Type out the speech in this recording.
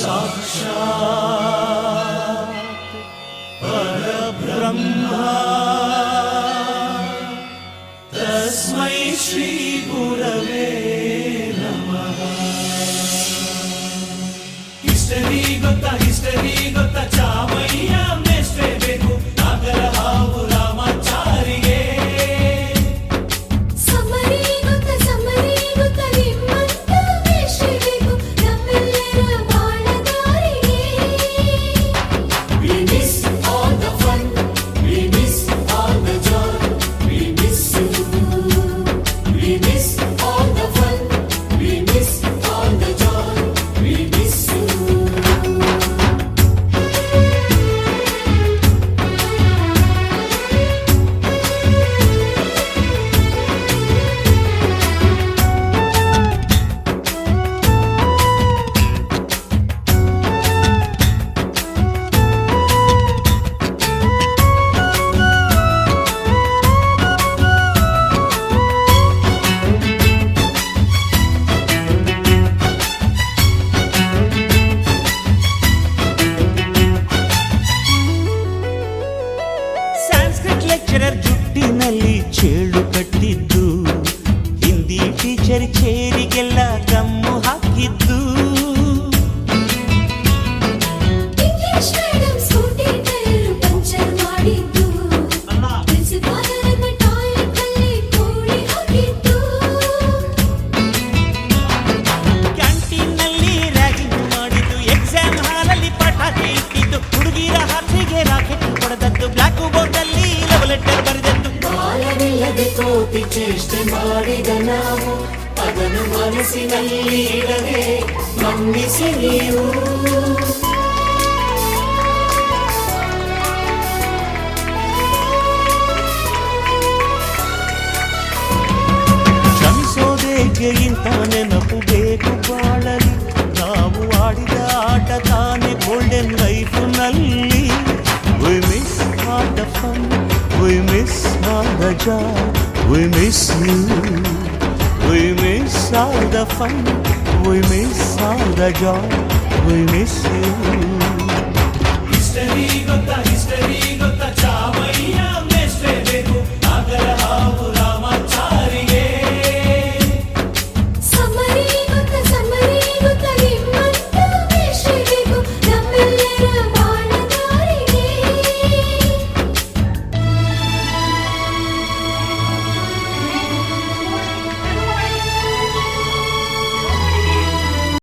साक्षात् परब्रह्मा तस्मै श्री गुरवे नमः। हिस्टरी ಗೊತ್ತಾ ಚಾಮಯ್ಯ ಮೇಷ್ಟ್ರೆ ಬೇಕು ನಾಗರ ಹಾವು ರಾಮಾಚಾರಿಗೆ. ಸಮರಿ ಗೊತ್ತ ನಿಮ್ಮಂತ ಮೇಷ್ಟ್ರೆ ಬೇಕು ನಮ್ಮೆಲ್ಲರ ಬಾಳಗಾರಿಗೆ. We miss all the fun, we miss all the joy, we miss you. We miss all the fun, we miss all the joy, we miss you. Sanskrit lecturer ಜುಟ್ಟಿನಲ್ಲಿ ಚೇಳು ಕಟ್ಟಿದ್ದು, ಹಿಂದಿ ಟೀಚರ್ ಚೇರಿಗೆಲ್ಲ ಗಮ್ಮು ಹಾಕಿದ್ದು, English madam scooty tyre puncture ಮಾಡಿದ್ದು, ಪ್ರಿನ್ಸಿಪಾಲರನ್ನ toilet ಅಲ್ಲಿ ಕೋಳಿ ಹಾಕಿದ್ದು, ಕ್ಯಾಂಟೀನ್ನಲ್ಲಿ ರ್ಯಾಗಿಂಗ್ ಮಾಡಿದ್ದು, ಎಕ್ಸಾಮ್ ಹಾಲಲ್ಲಿ ಪಟಾಕಿ ಇಟ್ಟಿದ್ದು, ಹುಡುಗಿರ ಹಾಸಿಗೆ ರಾಕೆಟ್ ಹೊಡೆದದ್ದು, ಬ್ಲಾಕ್ ಬೋರ್ಡ್ ಅಲ್ಲಿ ಲವ್ ಲೆಟರ್ ಬರೆದದ್ದು. ಕಾಲವಿಲ್ಲದೆ ಕೋಟಿ ಚೇಷ್ಟೆ ಮಾಡಿದ ನಾವು ಅದನ್ನು ಮನಸ್ಸಿನಲ್ಲಿ ಇಡದೆ ಮನ್ನಿಸಿ ನೀವು. ಕ್ಷಮಿಸೋದೇಗೆ ಇಂಥ ನೆನಪು ಬೇಕು ಬಾಳಲಿ, ನಾವು ಆಡಿದ ಆಟ ತಾನೇ golden ಲೈಫ್ನಲ್ಲಿ. We miss all the fun, we miss all the joy, we miss you. We miss all the fun, we miss all the joy, we miss you. History ಗೊತ್ತಾ ಚಾಮಯ್ಯ